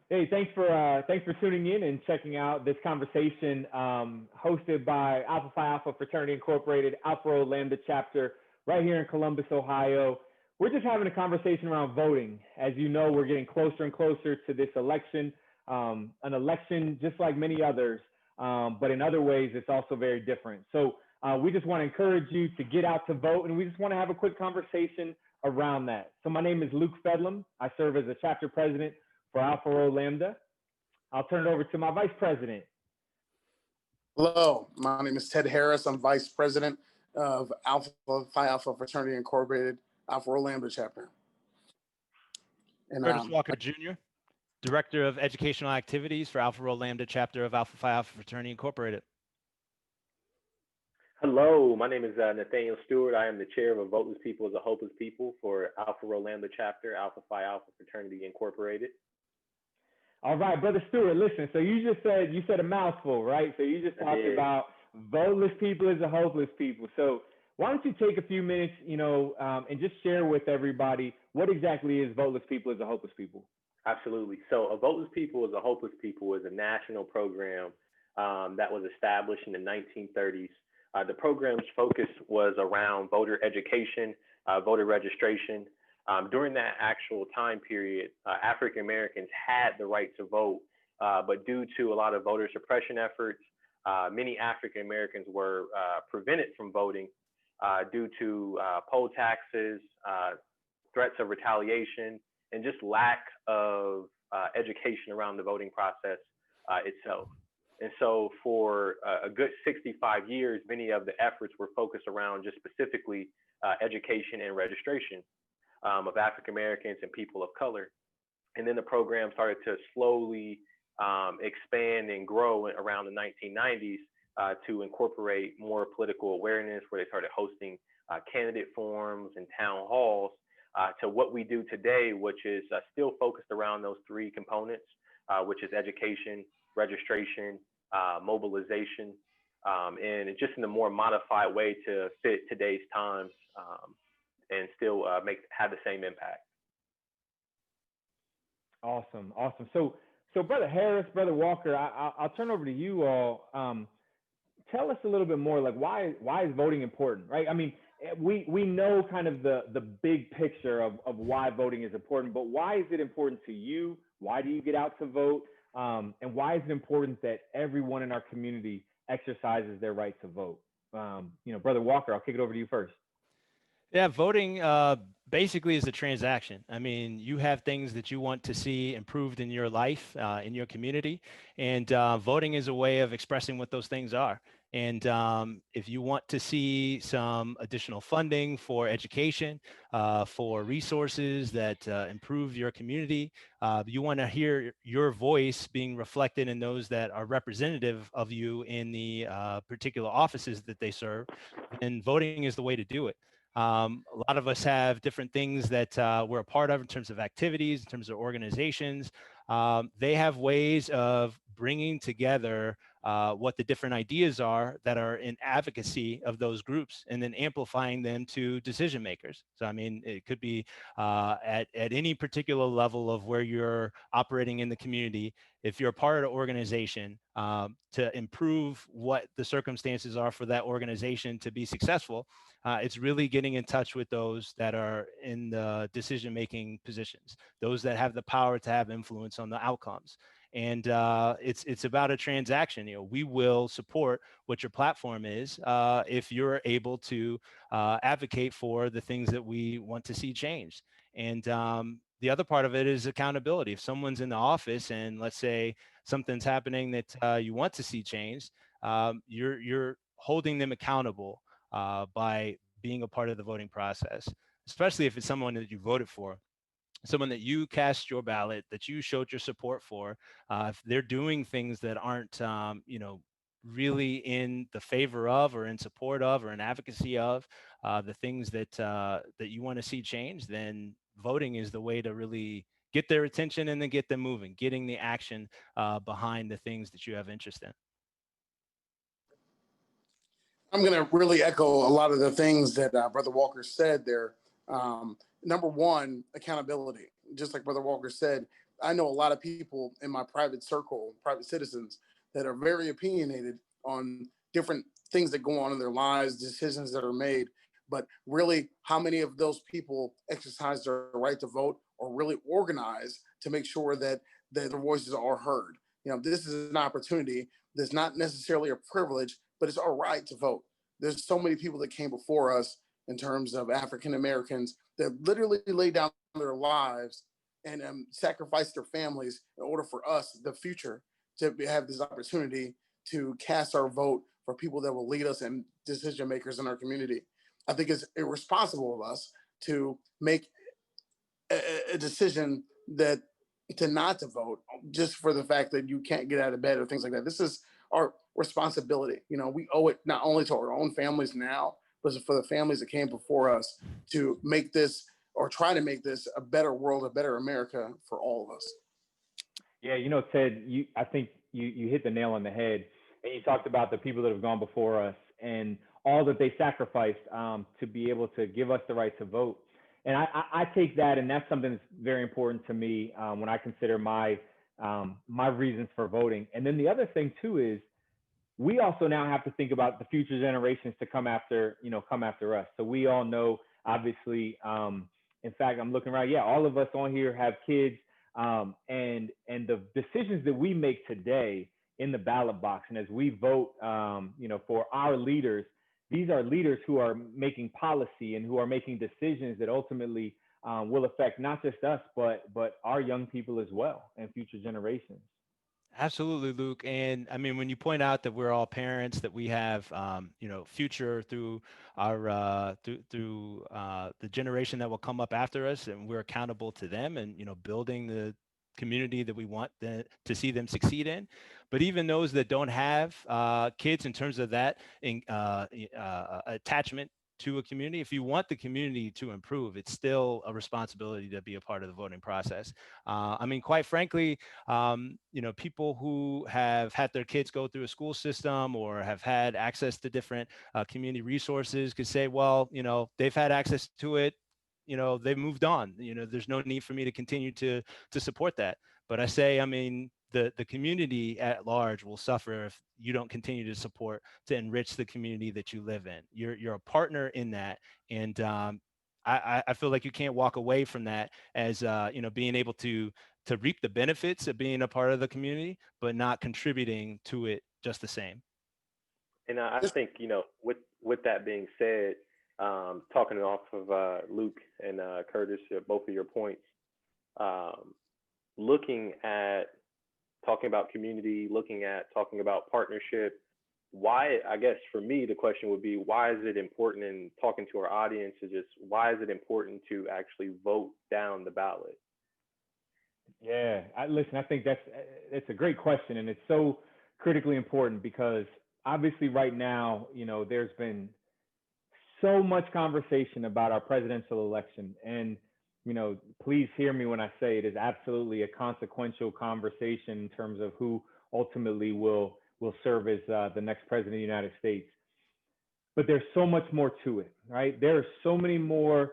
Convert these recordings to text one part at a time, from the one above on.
Hey, thanks for tuning in and checking out this conversation hosted by Alpha Phi Alpha Fraternity Incorporated, Alpha Rho Lambda Chapter, right here in Columbus, Ohio. We're just having a conversation around voting. As you know, we're getting closer and closer to this election, an election just like many others, but in other ways, it's also very different. So we just want to encourage you to get out to vote, and we just want to have a quick conversation around that. So my name is Luke Fedlam. I serve as a chapter president for Alpha Rho Lambda. I'll turn it over to my vice president. Hello, my name is Ted Harris. I'm vice president of Alpha Phi Alpha Fraternity Incorporated, Alpha Rho Lambda Chapter. And Curtis Walker Jr., Director of Educational Activities for Alpha Rho Lambda Chapter of Alpha Phi Alpha Fraternity Incorporated. Hello, my name is Nathaniel Stewart. I am the chair of A Voteless People is a Hopeless People for Alpha Rho Lambda Chapter, Alpha Phi Alpha Fraternity Incorporated. All right, Brother Stewart, listen, so you said a mouthful, right? So you just talked about voteless people is a hopeless people. So why don't you take a few minutes, and just share with everybody what exactly is voteless people is a hopeless people? Absolutely. So A Voteless People is a Hopeless People is a national program that was established in the 1930s. The program's focus was around voter education, voter registration. During that actual time period, African Americans had the right to vote, but due to a lot of voter suppression efforts, many African Americans were prevented from voting due to poll taxes, threats of retaliation, and just lack of education around the voting process itself. And so for a good 65 years, many of the efforts were focused around just specifically education and registration of African Americans and people of color. And then the program started to slowly expand and grow around the 1990s to incorporate more political awareness, where they started hosting candidate forums and town halls to what we do today, which is still focused around those three components, which is education, registration, mobilization, and just in a more modified way to fit today's times and still have the same impact. Awesome. So Brother Harris, Brother Walker, I'll turn over to you all. Tell us a little bit more, like why is voting important, right? I mean, we know kind of the big picture of why voting is important, but why is it important to you? Why do you get out to vote? And why is it important that everyone in our community exercises their right to vote? Brother Walker, I'll kick it over to you first. Yeah, voting basically is a transaction. I mean, you have things that you want to see improved in your life, in your community, and voting is a way of expressing what those things are. And if you want to see some additional funding for education, for resources that improve your community, you want to hear your voice being reflected in those that are representative of you in the particular offices that they serve, and voting is the way to do it. A lot of us have different things that we're a part of in terms of activities, in terms of organizations. They have ways of bringing together what the different ideas are that are in advocacy of those groups, and then amplifying them to decision makers. So, I mean, it could be at any particular level of where you're operating in the community. If you're a part of an organization to improve what the circumstances are for that organization to be successful, it's really getting in touch with those that are in the decision-making positions, those that have the power to have influence on the outcomes. And it's about a transaction. We will support what your platform is if you're able to advocate for the things that we want to see changed. And the other part of it is accountability. If someone's in the office and let's say something's happening that you want to see changed, you're holding them accountable by being a part of the voting process, especially if it's someone that you voted for, someone that you cast your ballot, that you showed your support for. If they're doing things that aren't, really in the favor of or in support of or in advocacy of the things that that you want to see change, then voting is the way to really get their attention and then get them moving, getting the action behind the things that you have interest in. I'm going to really echo a lot of the things that Brother Walker said there. Number one, accountability. Just like Brother Walker said, I know a lot of people in my private circle, private citizens, that are very opinionated on different things that go on in their lives, decisions that are made. But really, how many of those people exercise their right to vote or really organize to make sure that their voices are heard? This is an opportunity that's not necessarily a privilege, but it's our right to vote. There's so many people that came before us in terms of African Americans that literally laid down their lives and sacrifice their families in order for us, the future, to have this opportunity to cast our vote for people that will lead us and decision makers in our community. I think it's irresponsible of us to make a decision that to not to vote just for the fact that you can't get out of bed or things like that. This is our responsibility. We owe it not only to our own families now, but for the families that came before us to make this or try to make this a better world, a better America for all of us. Yeah, Ted, I think you hit the nail on the head, and you talked about the people that have gone before us and all that they sacrificed to be able to give us the right to vote. And I take that, and that's something that's very important to me when I consider my reasons for voting. And then the other thing too is we also now have to think about the future generations to come after us. So we all know, obviously, in fact, I'm looking right. Yeah, all of us on here have kids, and the decisions that we make today in the ballot box, and as we vote, for our leaders, these are leaders who are making policy and who are making decisions that ultimately will affect not just us, but our young people as well and future generations. Absolutely, Luke. And I mean, when you point out that we're all parents, that we have, future through our the generation that will come up after us, and we're accountable to them, and building the community that we want to see them succeed in. But even those that don't have kids, in terms of that attachment to a community, if you want the community to improve, it's still a responsibility to be a part of the voting process. I mean, quite frankly, people who have had their kids go through a school system or have had access to different community resources could say, well, they've had access to it, they've moved on. There's no need for me to continue to support that. But I say, I mean, the community at large will suffer if you don't continue to support to enrich the community that you live in. You're a partner in that, and I feel like you can't walk away from that as being able to reap the benefits of being a part of the community, but not contributing to it just the same. And I think, with that being said, talking off of Luke and Curtis, both of your points, looking at talking about community, talking about partnership, why, I guess for me, the question would be, why is it important, in talking to our audience, is just why is it important to actually vote down the ballot? Yeah, listen, I think it's a great question, and it's so critically important because obviously right now, there's been so much conversation about our presidential election, and please hear me when I say it is absolutely a consequential conversation in terms of who ultimately will serve as the next president of the United States. But there's so much more to it, right? There are so many more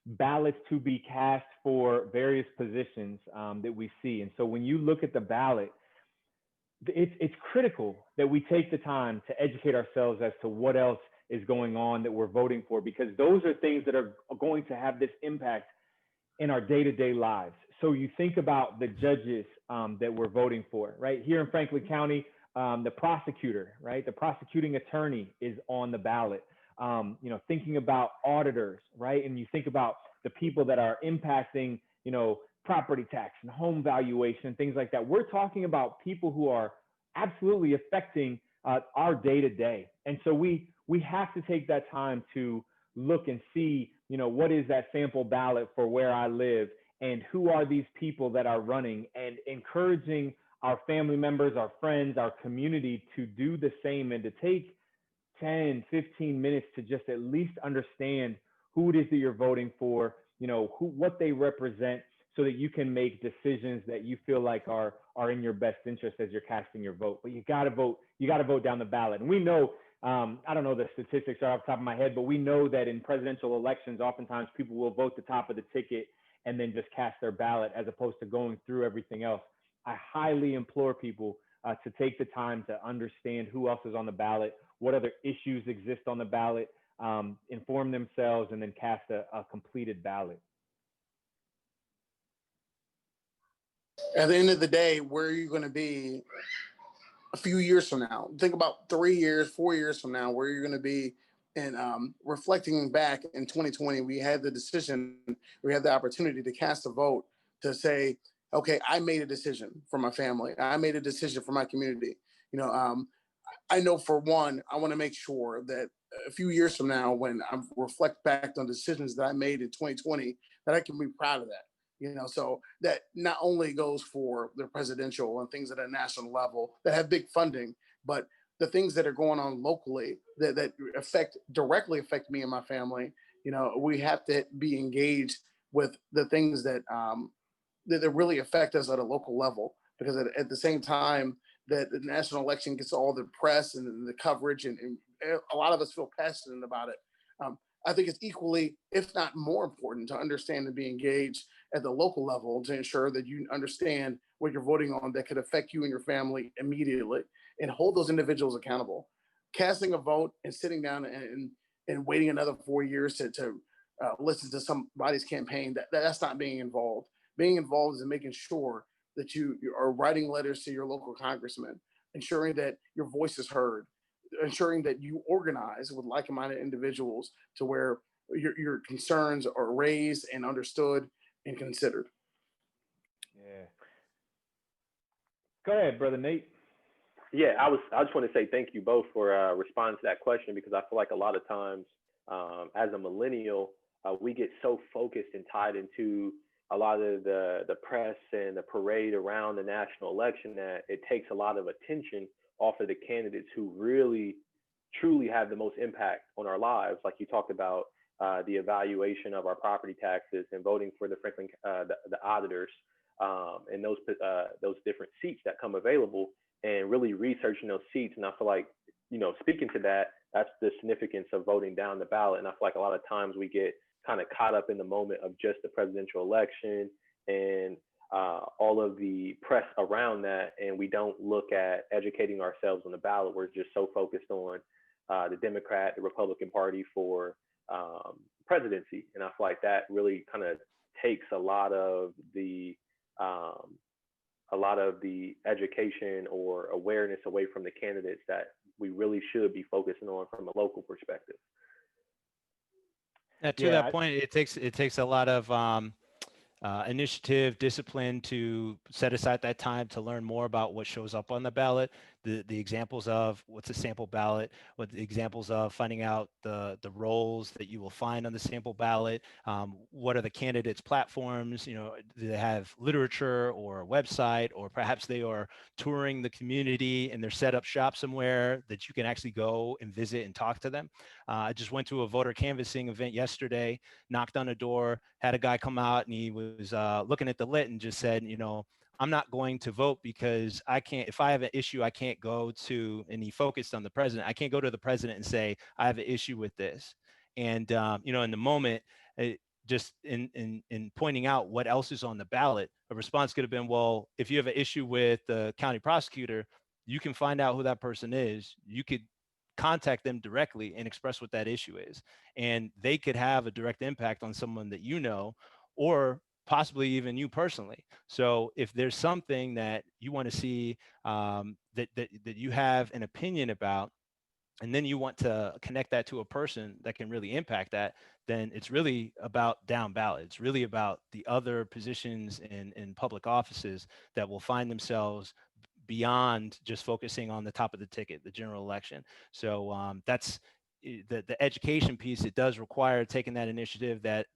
ballots to be cast for various positions that we see. And so when you look at the ballot, it's critical that we take the time to educate ourselves as to what else is going on that we're voting for, because those are things that are going to have this impact in our day-to-day lives. So you think about the judges that we're voting for, right? Here in Franklin County, the prosecutor, right? The prosecuting attorney is on the ballot. Thinking about auditors, right? And you think about the people that are impacting, property tax and home valuation and things like that. We're talking about people who are absolutely affecting our day-to-day. And so we have to take that time to look and see, what is that sample ballot for where I live, and who are these people that are running, and encouraging our family members, our friends, our community to do the same, and to take 10, 15 minutes to just at least understand who it is that you're voting for, what they represent, so that you can make decisions that you feel like are in your best interest as you're casting your vote. But you got to vote down the ballot. And we know, I don't know the statistics off the top of my head, but we know that in presidential elections, oftentimes people will vote the top of the ticket and then just cast their ballot as opposed to going through everything else. I highly implore people to take the time to understand who else is on the ballot, what other issues exist on the ballot, inform themselves, and then cast a completed ballot. At the end of the day, where are you going to be a few years from now? Think about 3 years, 4 years from now, where you're going to be. And reflecting back in 2020, we had the decision, we had the opportunity to cast a vote to say, okay, I made a decision for my family. I made a decision for my community. I know for one, I want to make sure that a few years from now, when I reflect back on decisions that I made in 2020, that I can be proud of that. So that not only goes for the presidential and things at a national level that have big funding, but the things that are going on locally that directly affect me and my family. We have to be engaged with the things that really affect us at a local level, because at the same time that the national election gets all the press and the coverage, and a lot of us feel passionate about it. I think it's equally, if not more important, to understand and be engaged at the local level to ensure that you understand what you're voting on that could affect you and your family immediately, and hold those individuals accountable. Casting a vote and sitting down and waiting another 4 years to listen to somebody's campaign, that's not being involved. Being involved is in making sure that you are writing letters to your local congressman, ensuring that your voice is heard, ensuring that you organize with like-minded individuals to where your concerns are raised and understood and considered. Yeah. Go ahead, Brother Nate. Yeah, I just want to say thank you both for responding to that question, because I feel like a lot of times as a millennial, we get so focused and tied into a lot of the press and the parade around the national election that it takes a lot of attention off of the candidates who really, truly have the most impact on our lives. Like you talked about the evaluation of our property taxes and voting for the Franklin, the auditors, and those different seats that come available, and really researching those seats. And I feel like, speaking to that, that's the significance of voting down the ballot. And I feel like a lot of times we get kind of caught up in the moment of just the presidential election and all of the press around that, and we don't look at educating ourselves on the ballot. We're just so focused on the Democrat, the Republican Party for presidency, and I feel like that really kind of takes a lot of the education or awareness away from the candidates that we really should be focusing on from a local perspective. To that point, it takes a lot of initiative, discipline to set aside that time to learn more about what shows up on the ballot, the examples of what's a sample ballot, what the examples of finding out the roles that you will find on the sample ballot, what are the candidates' platforms, do they have literature or a website, or perhaps they are touring the community and they're set up shop somewhere that you can actually go and visit and talk to them. I just went to a voter canvassing event yesterday, knocked on a door, had a guy come out, and he was looking at the lit and just said, I'm not going to vote because I can't, if I have an issue, I can't go to, and he focused on the president, I can't go to the president and say, I have an issue with this. And, in the moment, just in pointing out what else is on the ballot, a response could have been, well, if you have an issue with the county prosecutor, you can find out who that person is. You could contact them directly and express what that issue is. And they could have a direct impact on someone that or possibly even you personally. So if there's something that you want to see that you have an opinion about, and then you want to connect that to a person that can really impact that, then it's really about down ballot. It's really about the other positions in public offices that will find themselves beyond just focusing on the top of the ticket, the general election. So that's the education piece. It does require taking that initiative, that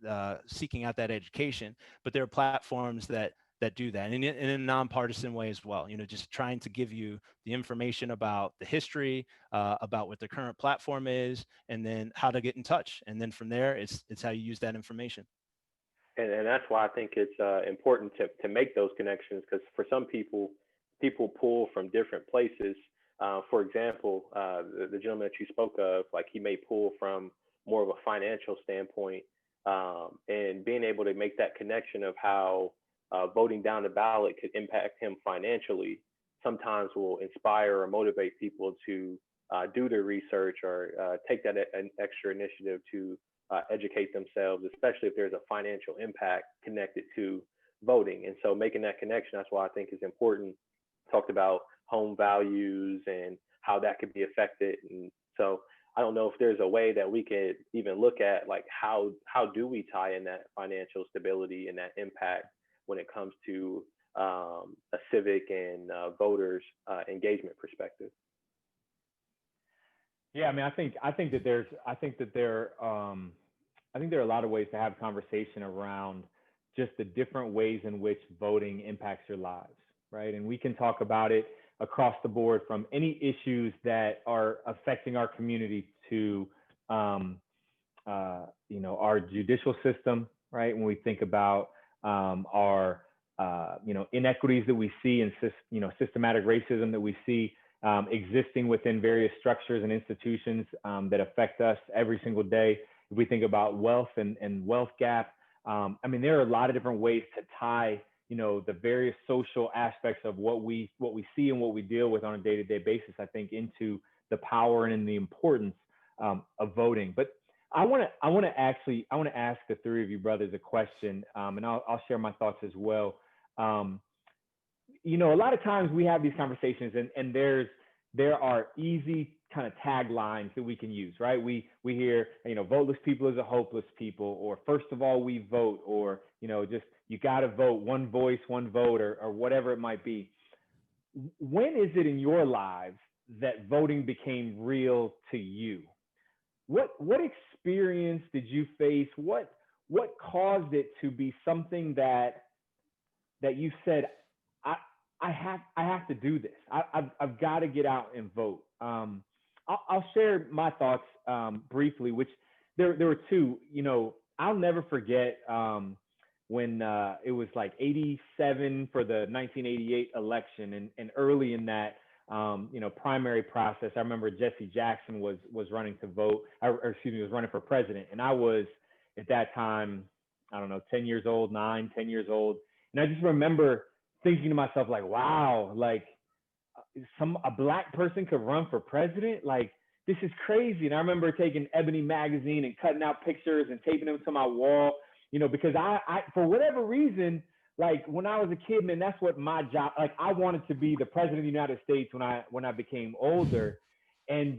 seeking out that education, but there are platforms that do that in a nonpartisan way as well. Just trying to give you the information about the history, about what the current platform is, and then how to get in touch. And then from there, it's how you use that information. And that's why I think it's important to make those connections, because for some people pull from different places. For example, the gentleman that you spoke of, like, he may pull from more of a financial standpoint, and being able to make that connection of how voting down the ballot could impact him financially sometimes will inspire or motivate people to do their research or take that an extra initiative to educate themselves, especially if there's a financial impact connected to voting. And so making that connection, that's why I think is important. Talked about home values and how that could be affected. And so I don't know if there's a way that we could even look at like how do we tie in that financial stability and that impact when it comes to a civic and voters engagement perspective. Yeah, I mean, I think that there are a lot of ways to have conversation around just the different ways in which voting impacts your lives, right? And we can talk about it across the board, from any issues that are affecting our community to, our judicial system, right? When we think about our inequities that we see and systematic racism that we see existing within various structures and institutions that affect us every single day. If we think about wealth and wealth gap, I mean, there are a lot of different ways to tie, the various social aspects of what we see and what we deal with on a day-to-day basis, I think, into the power and in the importance of voting. But I want to ask the three of you brothers a question, and I'll share my thoughts as well. A lot of times we have these conversations, and there are easy kind of taglines that we can use, right? We hear, voteless people is a hopeless people, or first of all, we vote, or, just you got to vote, one voice, one vote, or whatever it might be. When is it in your lives that voting became real to you? What experience did you face? What caused it to be something that you said, I have to do this. I've got to get out and vote. I'll share my thoughts briefly, which there were two. I'll never forget when it was like 87 for the 1988 election, and early in that primary process. I remember Jesse Jackson was running to vote, was running for president, and I was at that time, I don't know, 10 years old, 10 years old, and I just remember thinking to myself, like, wow, like a black person could run for president? Like, this is crazy. And I remember taking Ebony magazine and cutting out pictures and taping them to my wall, because I for whatever reason, like when I was a kid, man, that's what my job, like I wanted to be the president of the United States when I became older. And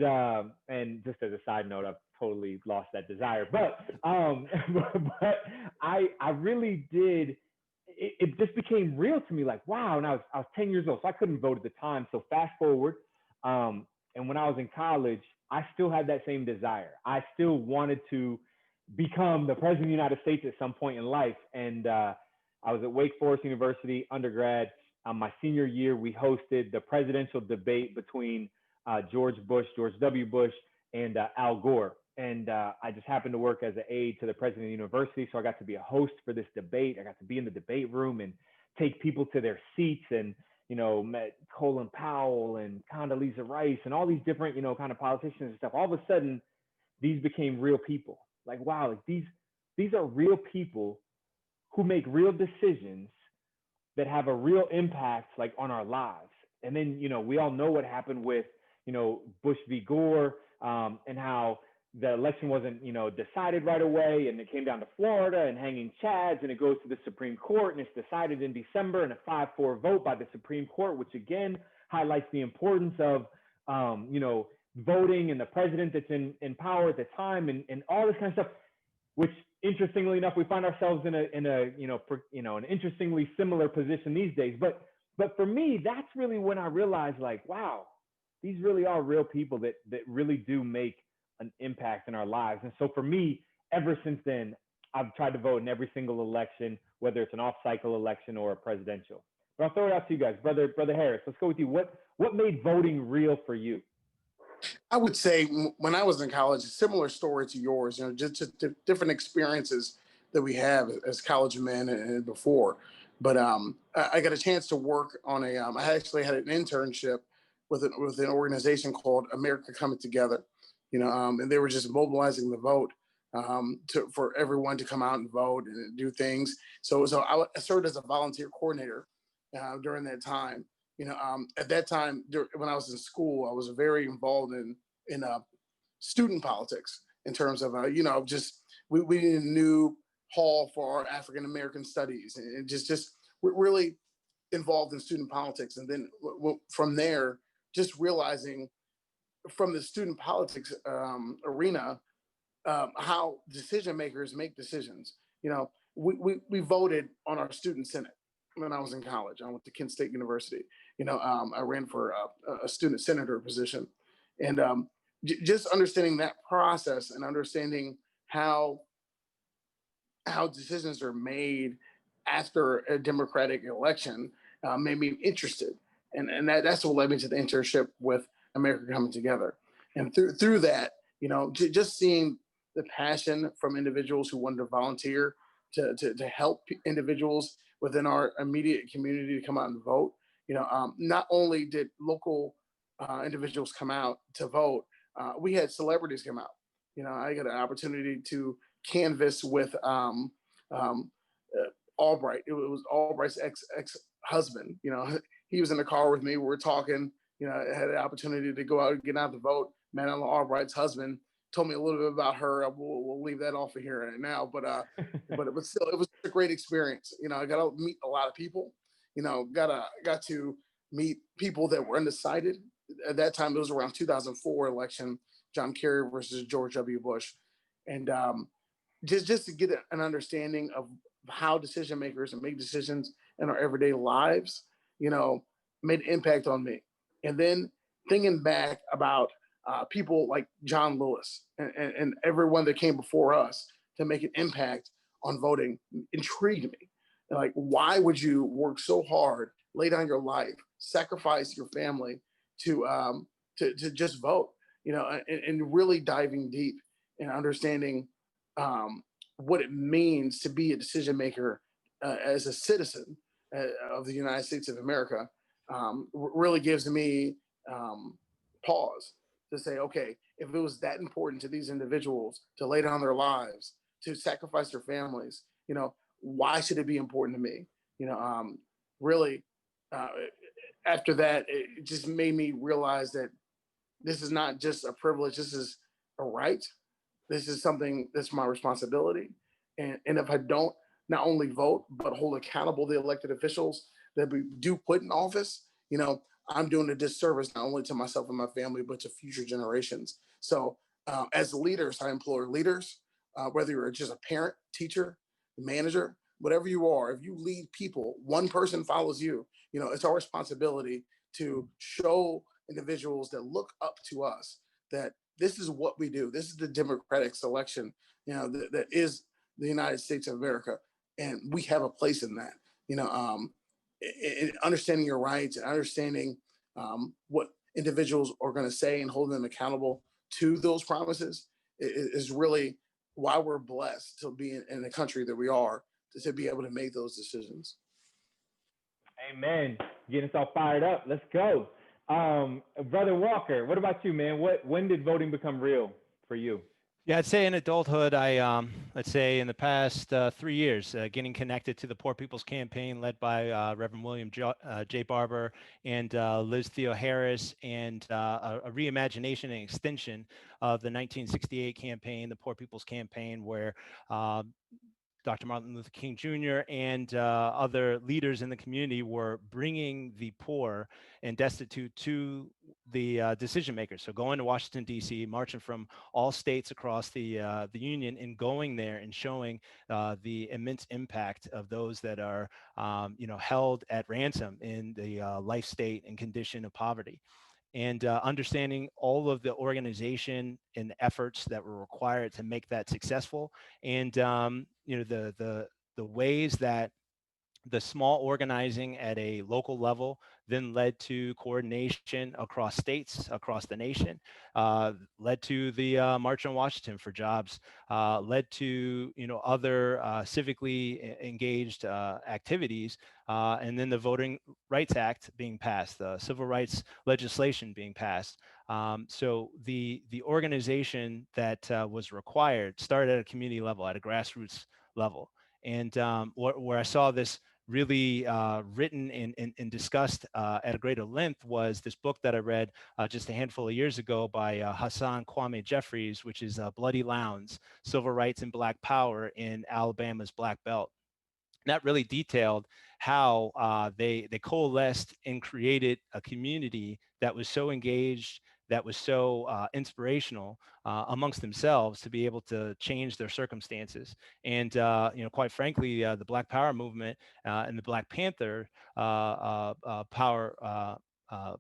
just as a side note, I've totally lost that desire, but I really did. It just became real to me, like, wow. And I was 10 years old, so I couldn't vote at the time. So fast forward, and when I was in college, I still had that same desire. I still wanted to become the president of the United States at some point in life. And I was at Wake Forest University undergrad. My senior year, we hosted the presidential debate between George W. Bush, and Al Gore. And I just happened to work as an aide to the president of the university. So I got to be a host for this debate. I got to be in the debate room and take people to their seats, and, met Colin Powell and Condoleezza Rice and all these different, kind of politicians and stuff. All of a sudden, these became real people. Like, wow, like these are real people who make real decisions that have a real impact, like, on our lives. And then, we all know what happened with, Bush v. Gore, and how the election wasn't, decided right away, and it came down to Florida and hanging chads, and it goes to the Supreme Court, and it's decided in December in a 5-4 vote by the Supreme Court, which again highlights the importance of, voting and the president that's in power at the time, and all this kind of stuff. Which, interestingly enough, we find ourselves in an interestingly similar position these days. But for me, that's really when I realized, like, wow, these really are real people that really do make an impact in our lives. And so for me, ever since then, I've tried to vote in every single election, whether it's an off-cycle election or a presidential. But I'll throw it out to you guys. Brother Harris, let's go with you. What made voting real for you? I would say when I was in college, a similar story to yours, just different experiences that we have as college men and before. But I got a chance to work on I actually had an internship with an organization called America Coming Together, and they were just mobilizing the vote for everyone to come out and vote and do things. So I served as a volunteer coordinator during that time. At that time, when I was in school, I was very involved in student politics in terms of just we need a new hall for our African American studies, and just really involved in student politics. And then from there, just realizing from the student politics arena how decision makers make decisions. We voted on our student senate when I was in college. I went to Kent State University. I ran for a student senator position, and just understanding that process and understanding how decisions are made after a democratic election made me interested, and that's what led me to the internship with America Coming Together. And through that, just seeing the passion from individuals who wanted to volunteer to help individuals within our immediate community to come out and vote. Not only did local individuals come out to vote, we had celebrities come out. I got an opportunity to canvass with Albright. It was Albright's ex husband. He was in the car with me. We were talking. I had the opportunity to go out and get out the vote. Madeline Albright's husband told me a little bit about her. We'll leave that off of here right now, but still, it was a great experience. I got to meet a lot of people. Got to meet people that were undecided. At that time, it was around 2004 election, John Kerry versus George W. Bush, and just to get an understanding of how decision makers make decisions in our everyday lives, made an impact on me. And then thinking back about people like John Lewis and everyone that came before us to make an impact on voting intrigued me. Like, why would you work so hard, lay down your life, sacrifice your family to just vote? And really diving deep and understanding what it means to be a decision maker as a citizen of the United States of America really gives me pause to say, okay, if it was that important to these individuals to lay down their lives, to sacrifice their families, why should it be important to me? Really, after that, it just made me realize that this is not just a privilege. This is a right. This is something that's my responsibility. And if I don't not only vote, but hold accountable the elected officials that we do put in office, I'm doing a disservice not only to myself and my family, but to future generations. So as leaders, I implore leaders, whether you're just a parent, teacher, manager, whatever you are, if you lead people, one person follows you. It's our responsibility to show individuals that look up to us that this is what we do. This is the democratic selection, that is the United States of America, and we have a place in that. Understanding your rights and understanding what individuals are going to say and holding them accountable to those promises is really why we're blessed to be in the country that we are, to be able to make those decisions. Amen. Getting us all fired up. Let's go. Brother Walker, what about you, man? When did voting become real for you? Yeah, I'd say in adulthood, I'd say in the past 3 years, getting connected to the Poor People's Campaign led by Reverend William J. Barber and Liz Theo Harris, and a reimagination and extension of the 1968 campaign, the Poor People's Campaign, where Dr. Martin Luther King Jr. and other leaders in the community were bringing the poor and destitute to the decision makers. So going to Washington, D.C., marching from all states across the union and going there and showing the immense impact of those that are held at ransom in the life state and condition of poverty. And understanding all of the organization and efforts that were required to make that successful, and the ways that The small organizing at a local level then led to coordination across states, across the nation, led to the March on Washington for Jobs, led to other civically engaged activities, and then the Voting Rights Act being passed, the civil rights legislation being passed. So the organization that was required started at a community level, at a grassroots level. And where I saw this really written and discussed at a greater length was this book that I read just a handful of years ago by Hassan Kwame Jeffries, which is Bloody Lowndes, Civil Rights and Black Power in Alabama's Black Belt. And that really detailed how they coalesced and created a community that was so engaged, that was so inspirational amongst themselves to be able to change their circumstances. And quite frankly, the Black Power movement and the Black Panther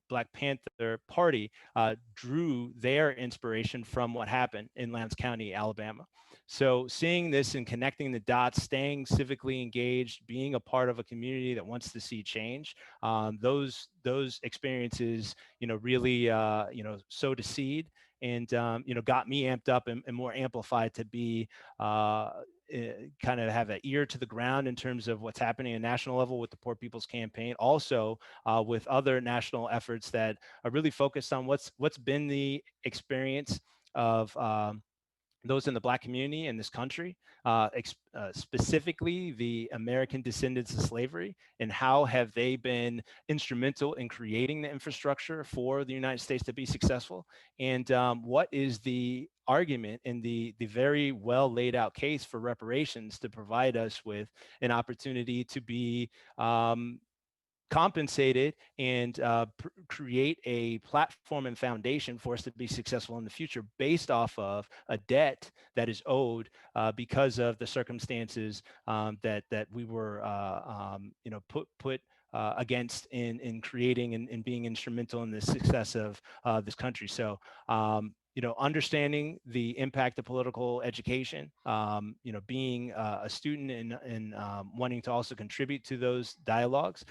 Black Panther Party drew their inspiration from what happened in Lowndes County, Alabama. So seeing this and connecting the dots, staying civically engaged, being a part of a community that wants to see change, those experiences, really, sowed a seed and, got me amped up and more amplified to be kind of have an ear to the ground in terms of what's happening at national level with the Poor People's Campaign, also with other national efforts that are really focused on what's been the experience of those in the Black community in this country, specifically the American descendants of slavery, and how have they been instrumental in creating the infrastructure for the United States to be successful, and what is the argument in the very well laid out case for reparations to provide us with an opportunity to be compensated and create a platform and foundation for us to be successful in the future based off of a debt that is owed because of the circumstances that we were put against in creating and being instrumental in the success of this country. So understanding the impact of political education, being a student and wanting to also contribute to those dialogues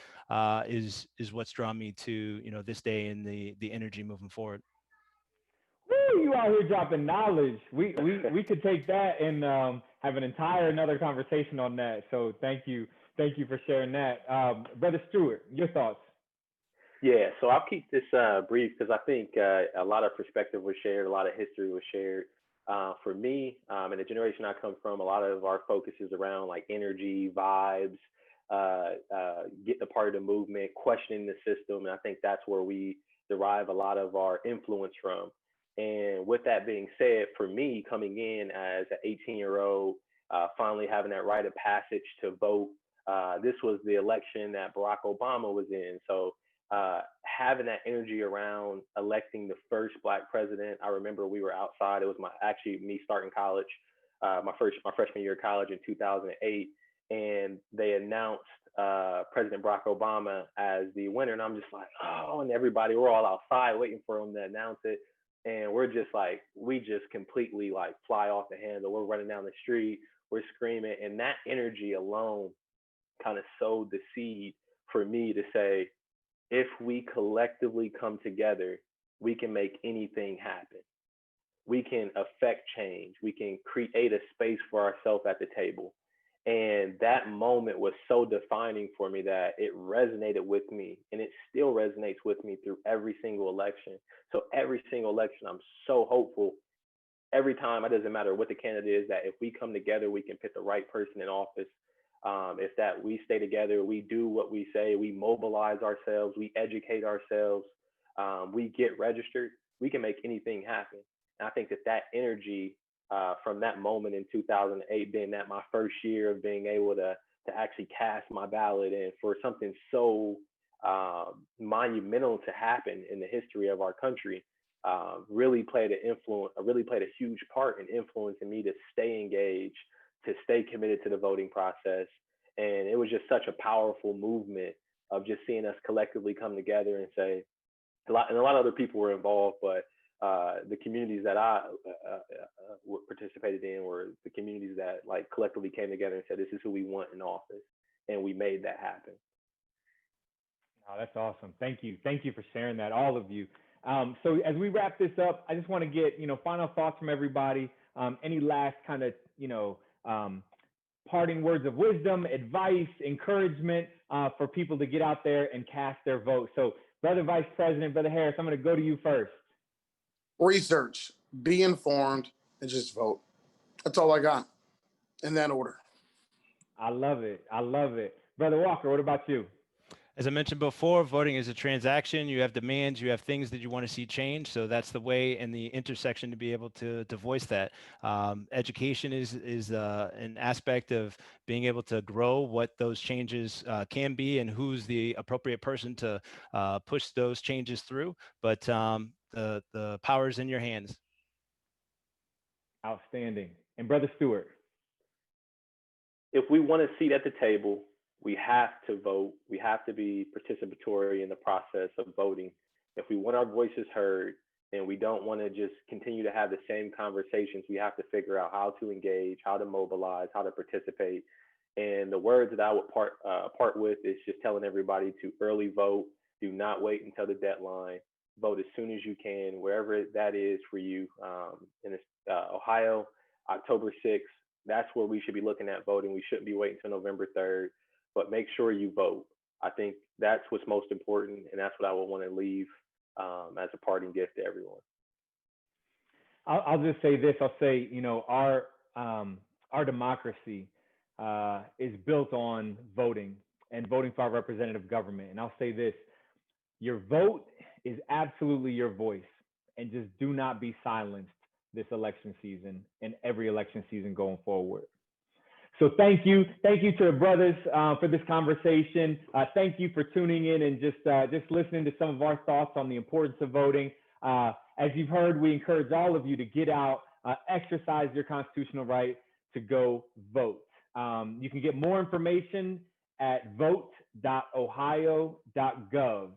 is what's drawn me to this day and the energy moving forward. Woo, you out here dropping knowledge. We could take that and have an entire another conversation on that. So thank you for sharing that, Brother Stewart. Your thoughts? Yeah, so I'll keep this brief because I think a lot of perspective was shared, a lot of history was shared. For me, and the generation I come from, a lot of our focus is around like energy, vibes, getting a part of the movement, questioning the system. And I think that's where we derive a lot of our influence from. And with that being said, for me, coming in as an 18-year-old, finally having that rite of passage to vote, this was the election that Barack Obama was in. So having that energy around electing the first Black president. I remember we were outside. It was me starting college, my freshman year of college in 2008, and they announced President Barack Obama as the winner. And I'm just like, oh, and we're all outside waiting for him to announce it. And we're just like, we just completely like fly off the handle. We're running down the street, we're screaming, and that energy alone kind of sowed the seed for me to say, if we collectively come together, we can make anything happen. We can affect change. We can create a space for ourselves at the table. And that moment was so defining for me that it resonated with me, and it still resonates with me through every single election. So every single election, I'm so hopeful. Every time, it doesn't matter what the candidate is, that if we come together, we can put the right person in office. If that we stay together, we do what we say, we mobilize ourselves, we educate ourselves, we get registered, we can make anything happen. And I think that energy from that moment in 2008, being that my first year of being able to actually cast my ballot, and for something so monumental to happen in the history of our country, really played a huge part in influencing me to stay engaged, to stay committed to the voting process. And it was just such a powerful movement of just seeing us collectively come together and say, a lot of other people were involved, but the communities that I participated in were the communities that like collectively came together and said, this is who we want in office. and we made that happen. Oh, that's awesome. Thank you. Thank you for sharing that, all of you. So as we wrap this up, I just want to get, final thoughts from everybody. Any last kind of, parting words of wisdom, advice, encouragement for people to get out there and cast their vote. So Brother Vice President, Brother Harris, I'm going to go to you first. Research, be informed, and just vote. That's all I got in that order. I love it. I love it. Brother Walker, what about you? As I mentioned before, voting is a transaction. You have demands, you have things that you want to see change. So that's the way and the intersection to be able to voice that. Education is an aspect of being able to grow what those changes can be and who's the appropriate person to push those changes through. But the power is in your hands. Outstanding. And Brother Stewart. If we want a seat at the table, we have to vote. We have to be participatory in the process of voting. If we want our voices heard and we don't want to just continue to have the same conversations, we have to figure out how to engage, how to mobilize, how to participate. And the words that I would part with is just telling everybody to early vote. Do not wait until the deadline. Vote as soon as you can, wherever that is for you. In Ohio, October 6th, that's where we should be looking at voting. We shouldn't be waiting until November 3rd. But make sure you vote. I think that's what's most important, and that's what I would want to leave as a parting gift to everyone. I'll just say this. I'll say, our democracy is built on voting and voting for our representative government. And I'll say this: your vote is absolutely your voice, and just do not be silenced this election season and every election season going forward. So thank you to the brothers for this conversation. Thank you for tuning in and just listening to some of our thoughts on the importance of voting. As you've heard, we encourage all of you to get out, exercise your constitutional right to go vote. You can get more information at vote.ohio.gov,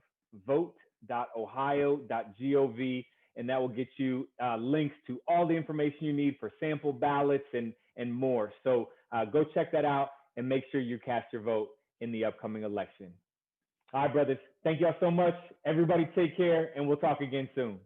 vote.ohio.gov, and that will get you links to all the information you need for sample ballots and more. So go check that out and make sure you cast your vote in the upcoming election. All right, brothers. Thank y'all so much. Everybody take care, and we'll talk again soon.